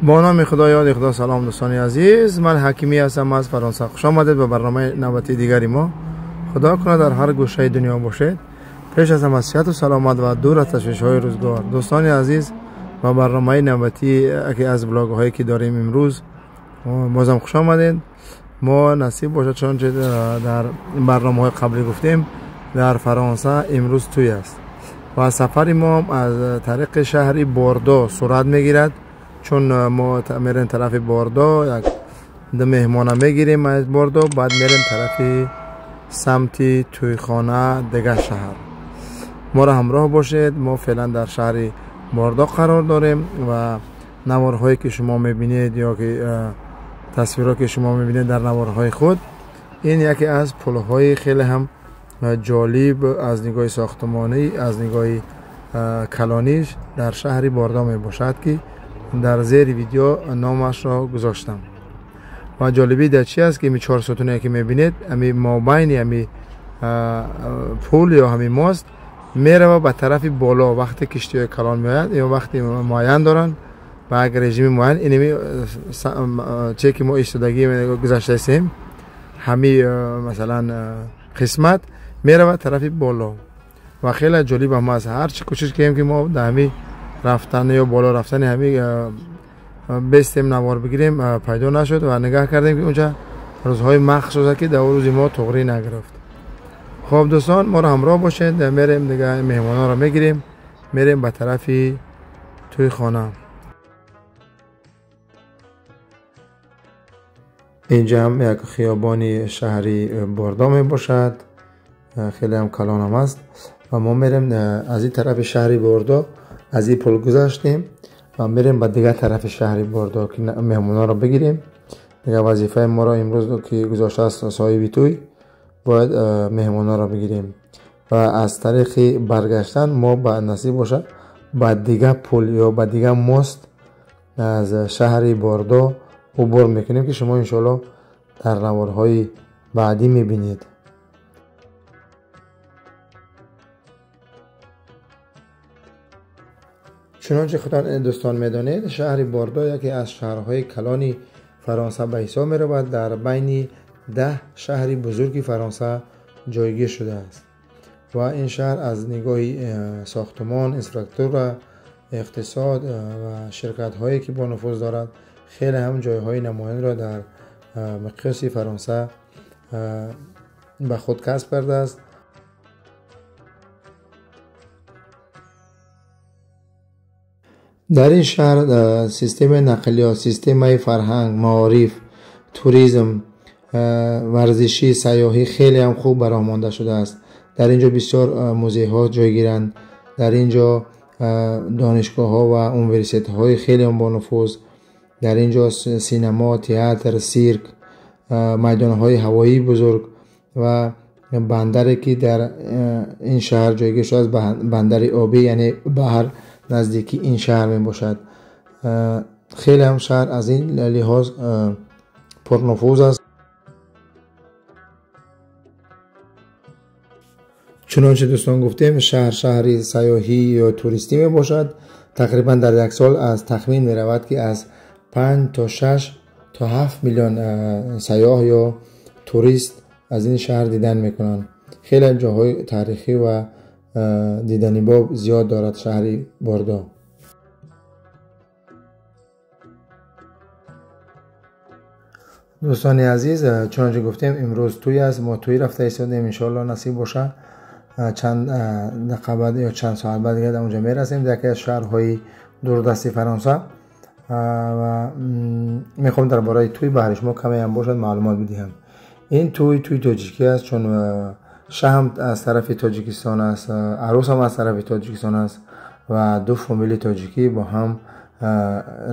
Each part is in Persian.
با نام خدا یاد خدا. سلام دوستان عزیز، من حکیمی هستم از فرانسه. خوش آمدید به برنامه نوبتی دیگری ما. خدا کنه در هر گوشه دنیا باشید. پیش از همه صحت و سلامت و دور از تشویش‌های روزگار. دوستان عزیز، با برنامه نوبتی که از بلاگ هایی که داریم امروز بازم خوش آمدید. ما نصیب باشه چون در برنامه های قبلی گفتیم در فرانسه امروز توی است و سفر ما از طریق شهری بوردو صورت میگیرد، چون ما میریم طرف بوردو، یک دو مهمانه میگیریم از بوردو، بعد میریم طرف سمت تویخانه دیگه شهر. ما را همراه باشید. ما فعلا در شهر بوردو قرار داریم و نوارهایی که شما میبینید یا که تصویرها که شما میبینید در نوارهای خود، این یکی از پلهای خیلی هم جالب از نگاه ساختمانی، از نگاه کلانیش در شهر بوردو می باشد که در زیر ویدیو نامش را گذاشتم. و جالبی در چی است که می 4 ستونی که میبینید، امی مابین امی پول یا همی ماست میره به طرف بالا وقتی کشتی کلان میاد یا وقتی معین دارن و اگر رژیم معین اینمی چه که ما ایستادگی گذاشته هستیم همی مثلا قسمت میره به طرف بالا و خیلی جالب هم است. هر چی کوشش کردیم که ما در همی رفتن یا بالا رفتن همی بستیم نوار بگیریم پیدا نشد و نگاه کردیم که اونجا روزهای مخصوصه که در روز ما تغری نگرفت. خب دوستان، ما را همراه باشید. میریم دیگه مهمانا را میگیریم، میریم به طرف توی خانه. اینجا هم یک خیابانی شهری بوردو می باشد، خیلی هم کلان هم است و ما میریم از این طرف شهری بوردو، از این پل گذاشتیم و میریم به دیگه طرف شهری بوردو که مهمونا را بگیریم. دیگه وظیفه ما را امروز که گذاشته است صاحبی توی باید مهمونا را بگیریم و از طریق برگشتن ما با نصیب باشه با دیگه پل یا با دیگه ماست از شهری بوردو عبور میکنیم که شما انشالله در نوارهای بعدی میبینید. چنانچه خودتان دوستان میدانید، شهر بوردو یکی از شهرهای کلان فرانسه به حساب می رود. در بین 10 شهر بزرگ فرانسه جایگیر شده است و این شهر از نگاه ساختمان، انفراستراکچور، اقتصاد و شرکت هایی که با نفوذ دارد خیلی هم جایهای نمایان را در مقیاس فرانسه به خود کسب کرده است. در این شهر سیستم نقلیات، سیستم فرهنگ، معارف، توریسم، ورزشی، سیاحی خیلی هم خوب برآمده مانده شده است. در اینجا بسیار موزه ها جایگیرند. در اینجا دانشگاه ها و یونیورسیته های خیلی هم با نفوذ. در اینجا سینما، تئاتر، سیرک، میدان های هوایی بزرگ و بندری که در این شهر جایگیر شده است، بندر آبی، یعنی بحر نزدیکی این شهر می باشد. خیلی هم شهر از این لحاظ پرنفوذ است. چنانچه دوستان گفتیم شهری سیاحی یا توریستی می باشد. تقریبا در یک سال از تخمین می رود که از 5 تا 6 تا 7 میلیون سیاح یا توریست از این شهر دیدن میکنند. خیلی جاهای تاریخی و دیدنی باب زیاد دارد شهری بوردو. دوستان عزیز، چنانچه گفتیم امروز توی است. ما توی رفته ایستادیم، انشالله نصیب باشه چند دقیقه بعد یا چند ساعت بعد دیگه در اونجا میرسیم، در یکی از شهرهای دوردستی فرانسه و میخوام درباره توی بحر شما کمی هم باشد معلومات بدهم. این توی تاجیکی است، چون شهم از طرف تاجیکستان است، عروس هم از طرف تاجیکستان است و دو فامیل تاجیکی با هم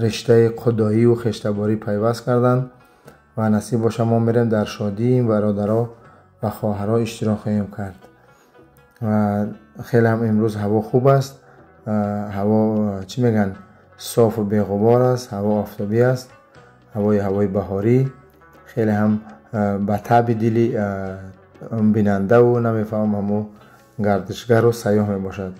رشته خدایی و خشتباری پیوست کردند و نصیب باشه ما میریم در شادی این برادرها و خواهرها اشتراک خواهیم کرد. و خیلی هم امروز هوا خوب است، هوا چی میگن صاف و بی‌غبار است، هوا آفتابی است، هوای بهاری. خیلی هم به طبع دلی بیننده و نمیفهم همو گردشگر و سیاح می باشد.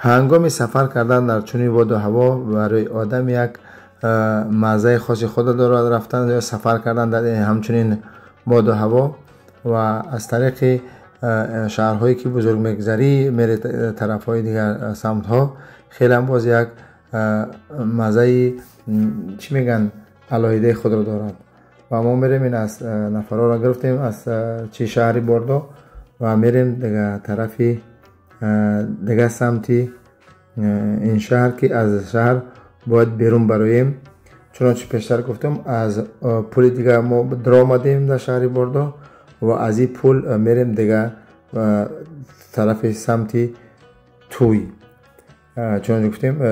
هنگام سفر کردن در چنین باد و هوا برای آدم یک مزه خاص خود دارد رفتن یا سفر کردن در همچنین باد و هوا و از طریق شهرهایی که بزرگ میگذری میره طرفهای دیگر سمت ها خیلی هم باز یک مزه چی میگن علایده خود را دارد و ما میریم این از نفرها را گرفتیم از چی شهری باردو و میریم دیگه طرفی دیگه سمتی این شهر که از شهر باید بیرون برایم چنانچه پیشتر گفتم از پول دیگه ما در آمدیم در شهری باردو و از این پول میریم دیگه طرف سمتی توی چنانچه گفتیم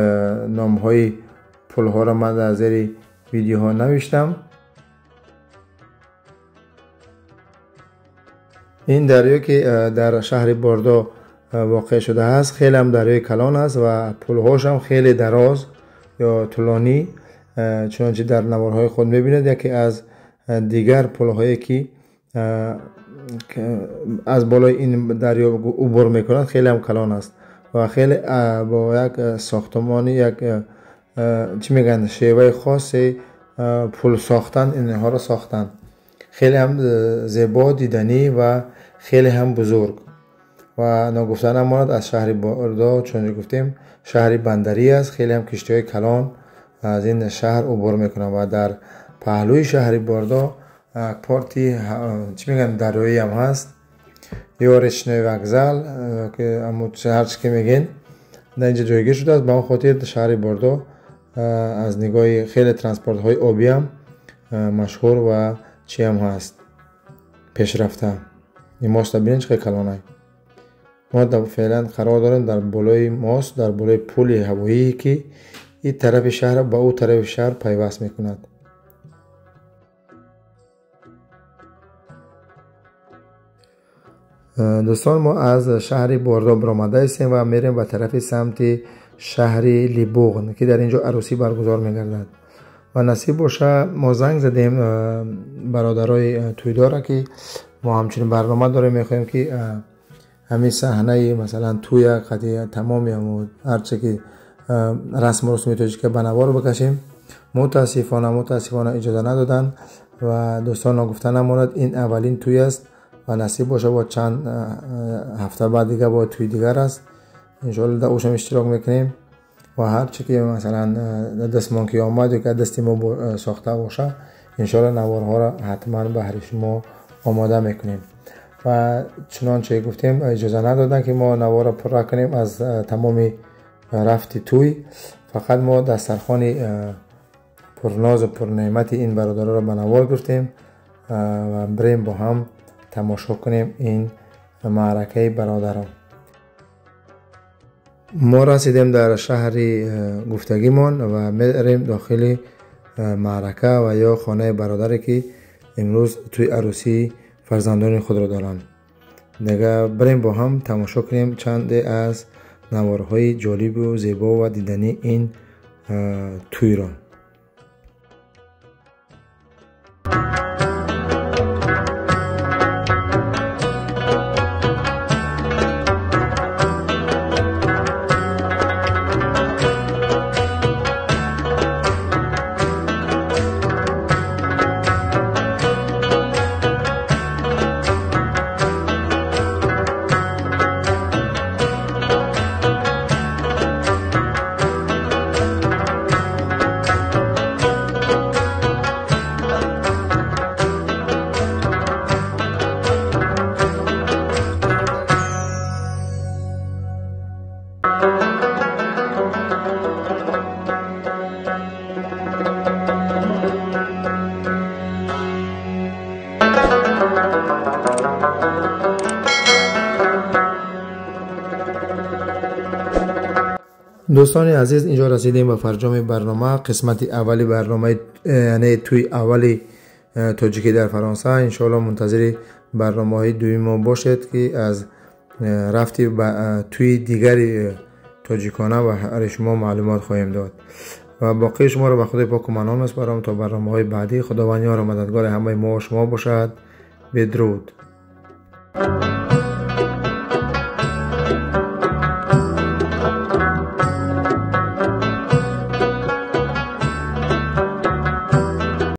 نام های پول ها را من در زیر ویدیو ها نوشتم. این دریا که در شهر باردو واقع شده است خیلی هم دریای کلان است و پل هاش هم خیلی دراز یا طولانی چنانچه در نوارهای خود میبینید یکی از دیگر پل هایی که از بالای این دریا عبور میکنند خیلی هم کلان است و خیلی با یک ساختمانی یک چی میگن شیوه خاص پل ساختن اینها را ساختن خیلی هم زیبا دیدنی و خیلی هم بزرگ و نگفتن نماند از شهر باردو چون گفتیم شهری بندری است خیلی هم کشتی های کلان از این شهر عبور میکنن و در پهلوی شهر باردو پارتی چی میگن دریایی هم هست یا رشنه وگزل که هر چی که میگن در اینجا جایگیر شده است. به اون خاطر شهر باردو از نگاه خیلی ترانسپورت های آبی هم مشهور و چی هم هست پیشرفته. این ماست ببینید چقدر کلانه ما فعلا قرار داریم در بالای ماست در بالای پل هوایی که این طرف شهر با او طرف شهر پیوست میکند. دوستان ما از شهر باردو برآمده هستیم و میریم به طرف سمت شهر لیبوغن که در اینجا عروسی برگزار میگردد و نصیب باشه ما زنگ زدیم برادرای تویدار که ما همچنین برنامه داریم میخوایم که همین صحنه مثلا توی قضیه تمامی هم هرچه که رسم و رسومی توجیه که بنوار بکشیم متاسفانه اجازه ندادن و دوستان گفتن نماند این اولین توی است و نصیب باشه با چند هفته بعد دیگه با توی دیگر است انشاءالله در اوشم اشتراک میکنیم و هرچه که مثلا دستمان که آمد یا که دستی ما ساخته باشه انشاءالله نوارها را حتما به هر شما آماده میکنیم و چنانچه گفتیم اجازه ندادن که ما نوار را پر کنیم از تمامی رفتی توی فقط ما دسترخوان پرناز و پرنعمت این برادرها را به نوار گرفتیم و بریم با هم تماشا کنیم این معرکه برادران. ما رسیدیم در شهر گفتگیمان و میریم داخل معرکه و یا خانه برادری که امروز توی عروسی فرزندان خود را دارند. دیگه بریم با هم تماشا کنیم چند از نوارهای جالب و زیبا و دیدنی این توی را. دوستان عزیز اینجا رسیدیم به فرجام برنامه قسمت اولی برنامه یعنی توی اولی تاجیکی در فرانسه. انشاءالله منتظر برنامه های دوی ما باشد که از رفتی توی دیگری تاجیکانه و هر شما معلومات خواهیم داد و باقی شما رو به خدای پاک و منان میسپارم تا برنامه های بعدی. خداوند یار و مددگار همه ما و شما باشد. بدرود.